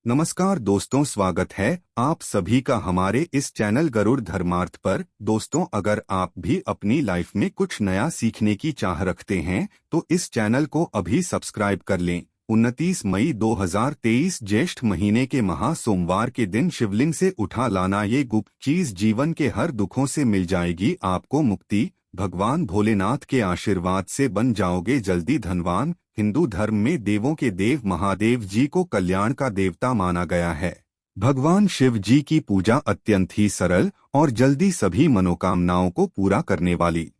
नमस्कार दोस्तों, स्वागत है आप सभी का हमारे इस चैनल गरुड़ धर्मार्थ पर। दोस्तों, अगर आप भी अपनी लाइफ में कुछ नया सीखने की चाह रखते हैं तो इस चैनल को अभी सब्सक्राइब कर लें। 29 मई 2023 ज्येष्ठ महीने के महा सोमवार के दिन शिवलिंग से उठा लाना ये गुप्त चीज जीवन के हर दुखों से मिल जाएगी आपको मुक्ति। भगवान भोलेनाथ के आशीर्वाद से बन जाओगे जल्दी धनवान। हिंदू धर्म में देवों के देव महादेव जी को कल्याण का देवता माना गया है। भगवान शिव जी की पूजा अत्यंत ही सरल और जल्दी सभी मनोकामनाओं को पूरा करने वाली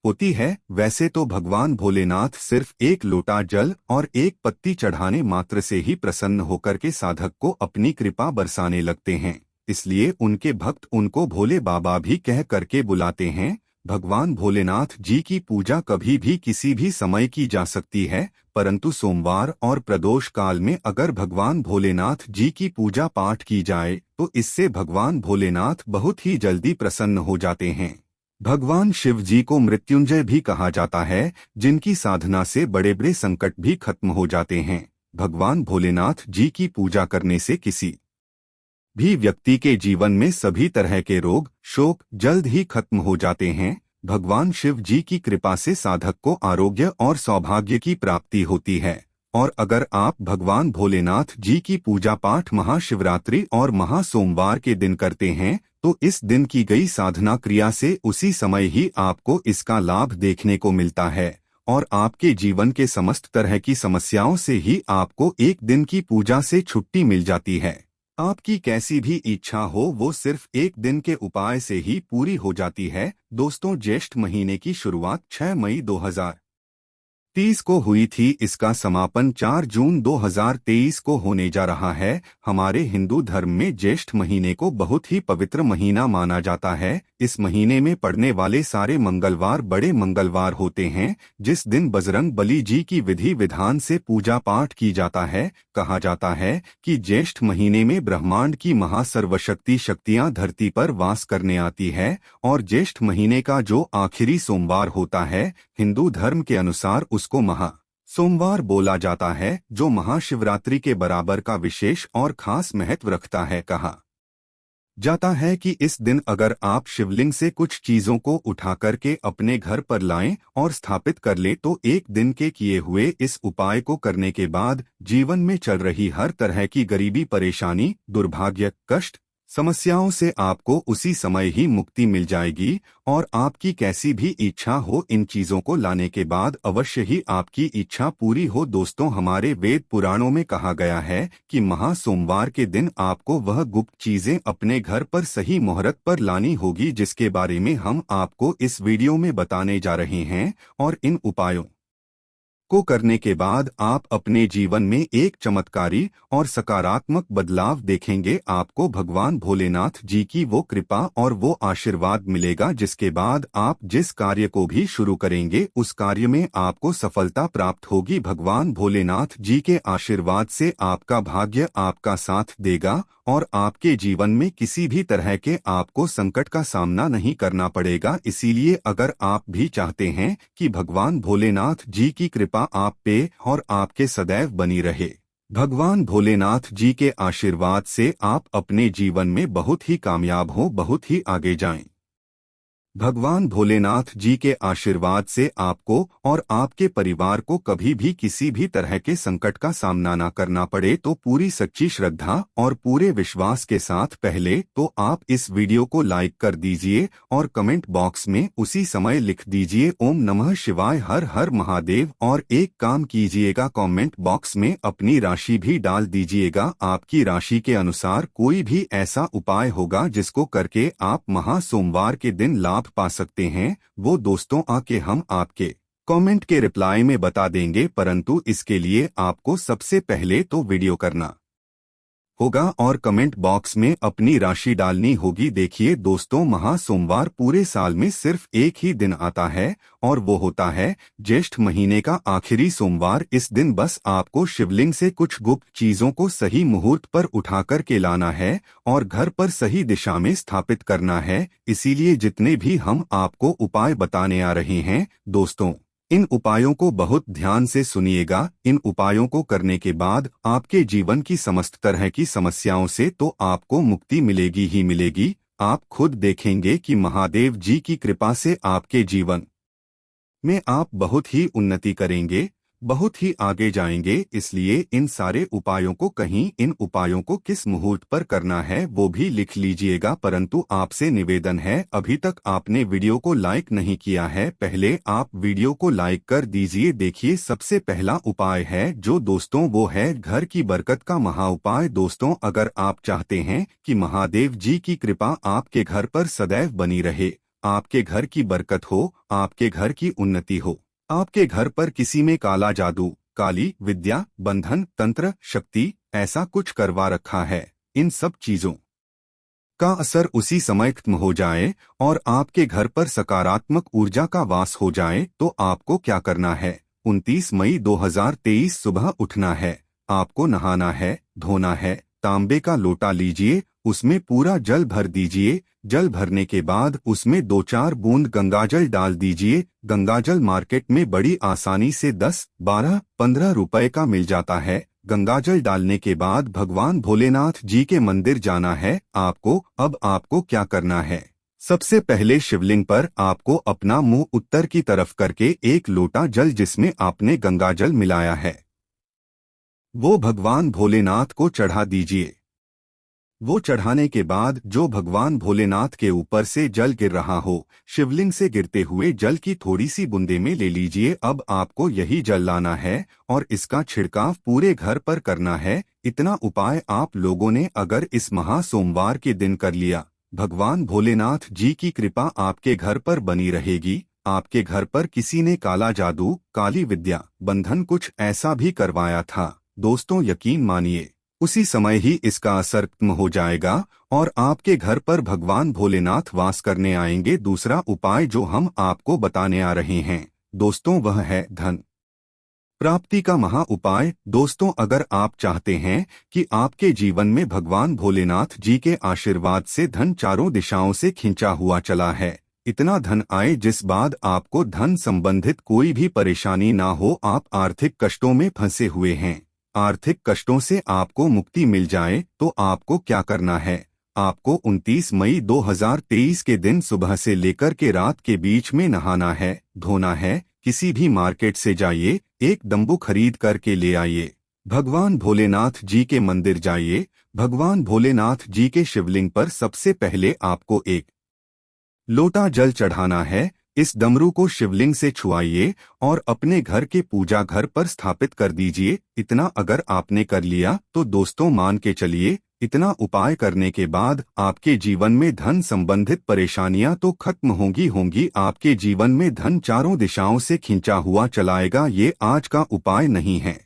होती है। वैसे तो भगवान भोलेनाथ सिर्फ एक लोटा जल और एक पत्ती चढ़ाने मात्र से ही प्रसन्न होकर के साधक को अपनी कृपा बरसाने लगते हैं, इसलिए उनके भक्त उनको भोले बाबा भी कह करके बुलाते हैं। भगवान भोलेनाथ जी की पूजा कभी भी किसी भी समय की जा सकती है, परंतु सोमवार और प्रदोष काल में अगर भगवान भोलेनाथ जी की पूजा पाठ की जाए तो इससे भगवान भोलेनाथ बहुत ही जल्दी प्रसन्न हो जाते हैं। भगवान शिव जी को मृत्युंजय भी कहा जाता है, जिनकी साधना से बड़े बड़े संकट भी खत्म हो जाते हैं। भगवान भोलेनाथ जी की पूजा करने से किसी भी व्यक्ति के जीवन में सभी तरह के रोग शोक जल्द ही खत्म हो जाते हैं। भगवान शिव जी की कृपा से साधक को आरोग्य और सौभाग्य की प्राप्ति होती है। और अगर आप भगवान भोलेनाथ जी की पूजा पाठ महाशिवरात्रि और महासोमवार के दिन करते हैं तो इस दिन की गई साधना क्रिया से उसी समय ही आपको इसका लाभ देखने को मिलता है और आपके जीवन के समस्त तरह की समस्याओं से ही आपको एक दिन की पूजा से छुट्टी मिल जाती है। आपकी कैसी भी इच्छा हो वो सिर्फ एक दिन के उपाय से ही पूरी हो जाती है। दोस्तों, ज्येष्ठ महीने की शुरुआत 6 मई 2030 को हुई थी। इसका समापन 4 जून 2023 को होने जा रहा है। हमारे हिंदू धर्म में ज्येष्ठ महीने को बहुत ही पवित्र महीना माना जाता है। इस महीने में पड़ने वाले सारे मंगलवार बड़े मंगलवार होते हैं, जिस दिन बजरंग बली जी की विधि विधान से पूजा पाठ की जाता है। कहा जाता है कि ज्येष्ठ महीने में ब्रह्मांड की महासर्वशक्ति शक्तियां धरती पर वास करने आती है और ज्येष्ठ महीने का जो आखिरी सोमवार होता है, हिंदू धर्म के अनुसार उसको महा सोमवार बोला जाता है, जो महाशिवरात्रि के बराबर का विशेष और खास महत्व रखता है। कहा जाता है कि इस दिन अगर आप शिवलिंग से कुछ चीजों को उठा करके अपने घर पर लाएं और स्थापित कर ले तो एक दिन के किए हुए इस उपाय को करने के बाद जीवन में चल रही हर तरह की गरीबी परेशानी दुर्भाग्य कष्ट समस्याओं से आपको उसी समय ही मुक्ति मिल जाएगी और आपकी कैसी भी इच्छा हो इन चीजों को लाने के बाद अवश्य ही आपकी इच्छा पूरी हो। दोस्तों, हमारे वेद पुराणों में कहा गया है कि महा सोमवार के दिन आपको वह गुप्त चीजें अपने घर पर सही मुहूर्त पर लानी होगी, जिसके बारे में हम आपको इस वीडियो में बताने जा रहे हैं। और इन उपायों को करने के बाद आप अपने जीवन में एक चमत्कारी और सकारात्मक बदलाव देखेंगे। आपको भगवान भोलेनाथ जी की वो कृपा और वो आशीर्वाद मिलेगा, जिसके बाद आप जिस कार्य को भी शुरू करेंगे उस कार्य में आपको सफलता प्राप्त होगी। भगवान भोलेनाथ जी के आशीर्वाद से आपका भाग्य आपका साथ देगा और आपके जीवन में किसी भी तरह के आपको संकट का सामना नहीं करना पड़ेगा। इसीलिए अगर आप भी चाहते हैं कि भगवान भोलेनाथ जी की कृपा आप पे और आपके सदैव बनी रहे, भगवान भोलेनाथ जी के आशीर्वाद से आप अपने जीवन में बहुत ही कामयाब हो, बहुत ही आगे जाएं। भगवान भोलेनाथ जी के आशीर्वाद से आपको और आपके परिवार को कभी भी किसी भी तरह के संकट का सामना न करना पड़े, तो पूरी सच्ची श्रद्धा और पूरे विश्वास के साथ पहले तो आप इस वीडियो को लाइक कर दीजिए और कमेंट बॉक्स में उसी समय लिख दीजिए ओम नमः शिवाय हर हर महादेव। और एक काम कीजिएगा, कमेंट बॉक्स में अपनी राशि भी डाल दीजिएगा। आपकी राशि के अनुसार कोई भी ऐसा उपाय होगा जिसको करके आप महा सोमवार के दिन लाभ पा सकते हैं, वो दोस्तों आके हम आपके कमेंट के रिप्लाई में बता देंगे। परंतु इसके लिए आपको सबसे पहले तो वीडियो करना होगा और कमेंट बॉक्स में अपनी राशि डालनी होगी। देखिए दोस्तों, महा सोमवार पूरे साल में सिर्फ एक ही दिन आता है और वो होता है ज्येष्ठ महीने का आखिरी सोमवार। इस दिन बस आपको शिवलिंग से कुछ गुप्त चीजों को सही मुहूर्त पर उठा कर के लाना है और घर पर सही दिशा में स्थापित करना है। इसीलिए जितने भी हम आपको उपाय बताने आ रहे हैं दोस्तों, इन उपायों को बहुत ध्यान से सुनिएगा। इन उपायों को करने के बाद आपके जीवन की समस्त तरह की समस्याओं से तो आपको मुक्ति मिलेगी ही मिलेगी। आप खुद देखेंगे कि महादेव जी की कृपा से आपके जीवन में आप बहुत ही उन्नति करेंगे, बहुत ही आगे जाएंगे। इसलिए इन सारे उपायों को इन उपायों को किस मुहूर्त पर करना है वो भी लिख लीजिएगा। परंतु आपसे निवेदन है, अभी तक आपने वीडियो को लाइक नहीं किया है, पहले आप वीडियो को लाइक कर दीजिए। देखिए, सबसे पहला उपाय है जो दोस्तों वो है घर की बरकत का महा उपाय। दोस्तों, अगर आप चाहते हैं कि महादेव जी की कृपा आपके घर पर सदैव बनी रहे, आपके घर की बरकत हो, आपके घर की उन्नति हो, आपके घर पर किसी में काला जादू, काली विद्या, बंधन, तंत्र, शक्ति ऐसा कुछ करवा रखा है, इन सब चीजों का असर उसी समय खत्म हो जाए और आपके घर पर सकारात्मक ऊर्जा का वास हो जाए, तो आपको क्या करना है? 29 मई 2023 सुबह उठना है, आपको नहाना है, धोना है, तांबे का लोटा लीजिए, उसमें पूरा जल भर दीजिए। जल भरने के बाद उसमें 2-4 बूंद गंगाजल डाल दीजिए। गंगाजल मार्केट में बड़ी आसानी से 10, 12, 15 रुपए का मिल जाता है। गंगाजल डालने के बाद भगवान भोलेनाथ जी के मंदिर जाना है आपको। अब आपको क्या करना है? सबसे पहले शिवलिंग पर आपको अपना मुंह उत्तर की तरफ करके एक लोटा जल जिसमें आपने गंगाजल मिलाया है वो भगवान भोलेनाथ को चढ़ा दीजिए। वो चढ़ाने के बाद जो भगवान भोलेनाथ के ऊपर से जल गिर रहा हो, शिवलिंग से गिरते हुए जल की थोड़ी सी बूंदे में ले लीजिए। अब आपको यही जल लाना है और इसका छिड़काव पूरे घर पर करना है। इतना उपाय आप लोगों ने अगर इस महा सोमवार के दिन कर लिया, भगवान भोलेनाथ जी की कृपा आपके घर पर बनी रहेगी। आपके घर पर किसी ने काला जादू, काली विद्या, बंधन कुछ ऐसा भी करवाया था, दोस्तों यकीन मानिए उसी समय ही इसका असर खत्म हो जाएगा और आपके घर पर भगवान भोलेनाथ वास करने आएंगे। दूसरा उपाय जो हम आपको बताने आ रहे हैं दोस्तों, वह है धन प्राप्ति का महा उपाय। दोस्तों, अगर आप चाहते हैं कि आपके जीवन में भगवान भोलेनाथ जी के आशीर्वाद से धन चारों दिशाओं से खींचा हुआ चला है, इतना धन आए जिस बाद आपको धन संबंधित कोई भी परेशानी ना हो, आप आर्थिक कष्टों में फंसे हुए हैं, आर्थिक कष्टों से आपको मुक्ति मिल जाए, तो आपको क्या करना है? आपको 29 मई 2023 के दिन सुबह से लेकर के रात के बीच में नहाना है, धोना है। किसी भी मार्केट से जाइए, एक दम्बू खरीद करके ले आइए, भगवान भोलेनाथ जी के मंदिर जाइए, भगवान भोलेनाथ जी के शिवलिंग पर सबसे पहले आपको एक लोटा जल चढ़ाना है। इस डमरू को शिवलिंग से छुआइए और अपने घर के पूजा घर पर स्थापित कर दीजिए। इतना अगर आपने कर लिया तो दोस्तों मान के चलिए, इतना उपाय करने के बाद आपके जीवन में धन संबंधित परेशानियां तो खत्म होंगी। आपके जीवन में धन चारों दिशाओं से खींचा हुआ चलाएगा। ये आज का उपाय नहीं है,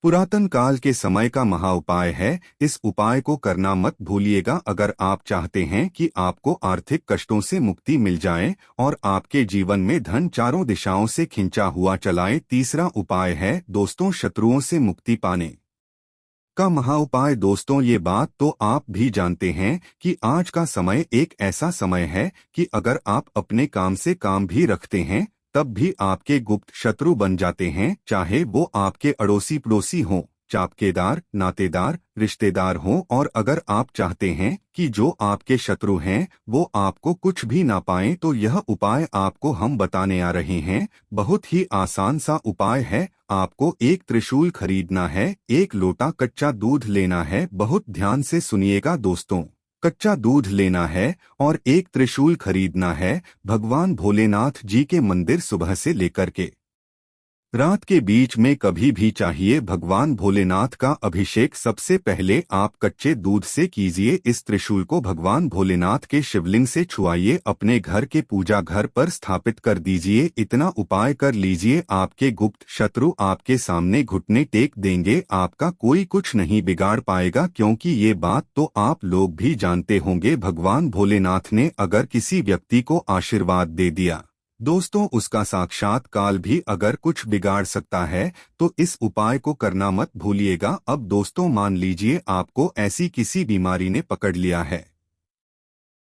पुरातन काल के समय का महा उपाय है। इस उपाय को करना मत भूलिएगा अगर आप चाहते हैं कि आपको आर्थिक कष्टों से मुक्ति मिल जाए और आपके जीवन में धन चारों दिशाओं से खींचा हुआ चलाए। तीसरा उपाय है दोस्तों शत्रुओं से मुक्ति पाने का महा उपाय। दोस्तों, ये बात तो आप भी जानते हैं कि आज का समय एक ऐसा समय है कि अगर आप अपने काम से काम भी रखते हैं तब भी आपके गुप्त शत्रु बन जाते हैं, चाहे वो आपके अड़ोसी पड़ोसी हों, चापकेदार, नातेदार, रिश्तेदार हों। और अगर आप चाहते हैं कि जो आपके शत्रु हैं वो आपको कुछ भी ना पाएं, तो यह उपाय आपको हम बताने आ रहे हैं। बहुत ही आसान सा उपाय है। आपको एक त्रिशूल खरीदना है, एक लोटा कच्चा दूध लेना है। बहुत ध्यान से सुनिएगा दोस्तों, कच्चा दूध लेना है और एक त्रिशूल खरीदना है। भगवान भोलेनाथ जी के मंदिर सुबह से लेकर के रात के बीच में कभी भी चाहिए भगवान भोलेनाथ का अभिषेक सबसे पहले आप कच्चे दूध से कीजिए। इस त्रिशूल को भगवान भोलेनाथ के शिवलिंग से छुआइए, अपने घर के पूजा घर पर स्थापित कर दीजिए। इतना उपाय कर लीजिए, आपके गुप्त शत्रु आपके सामने घुटने टेक देंगे, आपका कोई कुछ नहीं बिगाड़ पाएगा। क्योंकि ये बात तो आप लोग भी जानते होंगे, भगवान भोलेनाथ ने अगर किसी व्यक्ति को आशीर्वाद दे दिया दोस्तों, उसका साक्षात काल भी अगर कुछ बिगाड़ सकता है, तो इस उपाय को करना मत भूलिएगा। अब दोस्तों मान लीजिए आपको ऐसी किसी बीमारी ने पकड़ लिया है,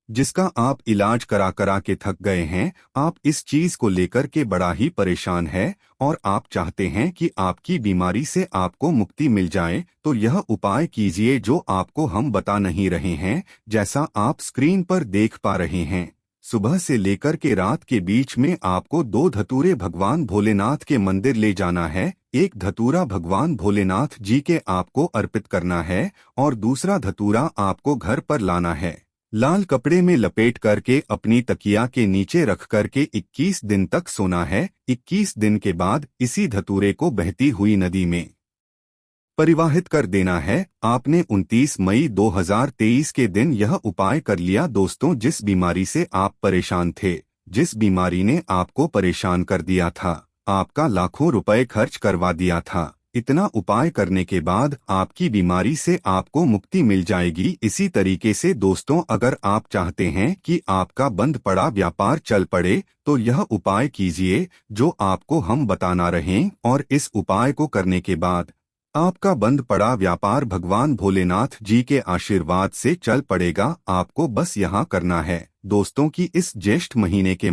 जिसका आप इलाज करा करा के थक गए हैं। आप इस चीज को लेकर के बड़ा ही परेशान है और आप चाहते हैं कि आपकी बीमारी से आपको मुक्ति मिल जाए, तो यह उपाय कीजिए जो आपको हम बता नहीं रहे हैं। जैसा आप स्क्रीन पर देख पा रहे हैं, सुबह से लेकर के रात के बीच में आपको 2 धतूरे भगवान भोलेनाथ के मंदिर ले जाना है। एक धतूरा भगवान भोलेनाथ जी के आपको अर्पित करना है और दूसरा धतूरा आपको घर पर लाना है। लाल कपड़े में लपेट करके अपनी तकिया के नीचे रख करके 21 दिन तक सोना है। 21 दिन के बाद इसी धतूरे को बहती हुई नदी में परिवाहित कर देना है। आपने 29 मई 2023 के दिन यह उपाय कर लिया। दोस्तों, जिस बीमारी से आप परेशान थे, जिस बीमारी ने आपको परेशान कर दिया था, आपका लाखों रुपए खर्च करवा दिया था, इतना उपाय करने के बाद आपकी बीमारी से आपको मुक्ति मिल जाएगी। इसी तरीके से दोस्तों, अगर आप चाहते हैं कि आपका बंद पड़ा व्यापार चल पड़े, तो यह उपाय कीजिए जो आपको हम बताना रहें, और इस उपाय को करने के बाद आपका बंद पड़ा व्यापार भगवान भोलेनाथ जी के आशीर्वाद से चल पड़ेगा। आपको बस यहाँ करना है दोस्तों कि इस ज्येष्ठ महीने के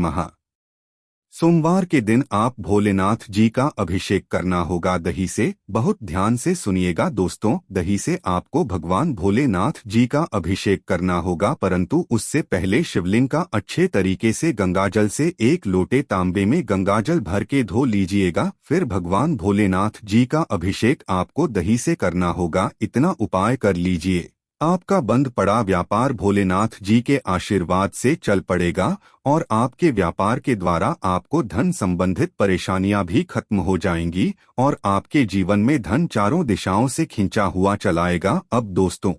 सोमवार के दिन आप भोलेनाथ जी का अभिषेक करना होगा दही से। बहुत ध्यान से सुनिएगा दोस्तों, दही से आपको भगवान भोलेनाथ जी का अभिषेक करना होगा, परंतु उससे पहले शिवलिंग का अच्छे तरीके से गंगाजल से 1 लोटे तांबे में गंगाजल भर के धो लीजिएगा। फिर भगवान भोलेनाथ जी का अभिषेक आपको दही से करना होगा। इतना उपाय कर लीजिए, आपका बंद पड़ा व्यापार भोलेनाथ जी के आशीर्वाद से चल पड़ेगा और आपके व्यापार के द्वारा आपको धन संबंधित परेशानियां भी खत्म हो जाएंगी और आपके जीवन में धन चारों दिशाओं से खिंचा हुआ चलाएगा। अब दोस्तों,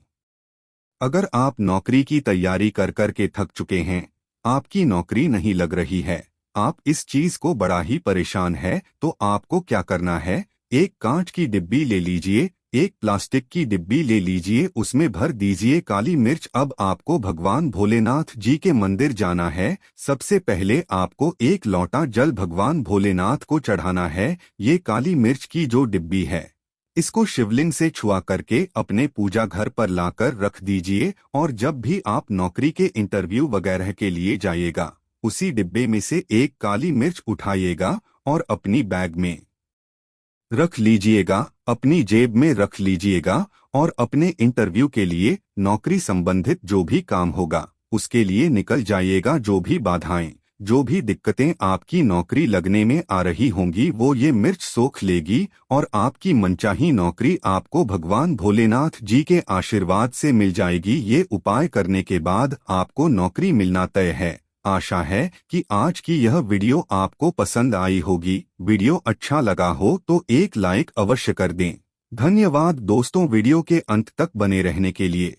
अगर आप नौकरी की तैयारी कर कर के थक चुके हैं, आपकी नौकरी नहीं लग रही है, आप इस चीज को बड़ा ही परेशान है, तो आपको क्या करना है, एक कांच की डिब्बी ले लीजिए, एक प्लास्टिक की डिब्बी ले लीजिए, उसमें भर दीजिए काली मिर्च। अब आपको भगवान भोलेनाथ जी के मंदिर जाना है। सबसे पहले आपको 1 लोटा जल भगवान भोलेनाथ को चढ़ाना है। ये काली मिर्च की जो डिब्बी है, इसको शिवलिंग से छुआ करके अपने पूजा घर पर लाकर रख दीजिए, और जब भी आप नौकरी के इंटरव्यू वगैरह के लिए जाइएगा, उसी डिब्बे में से 1 काली मिर्च उठाइएगा और अपनी बैग में रख लीजिएगा, अपनी जेब में रख लीजिएगा, और अपने इंटरव्यू के लिए, नौकरी संबंधित जो भी काम होगा उसके लिए निकल जाइएगा। जो भी बाधाएं, जो भी दिक्कतें आपकी नौकरी लगने में आ रही होंगी, वो ये मिर्च सोख लेगी और आपकी मनचाही नौकरी आपको भगवान भोलेनाथ जी के आशीर्वाद से मिल जाएगी। ये उपाय करने के बाद आपको नौकरी मिलना तय है। आशा है कि आज की यह वीडियो आपको पसंद आई होगी। वीडियो अच्छा लगा हो तो एक लाइक अवश्य कर दें। धन्यवाद दोस्तों वीडियो के अंत तक बने रहने के लिए।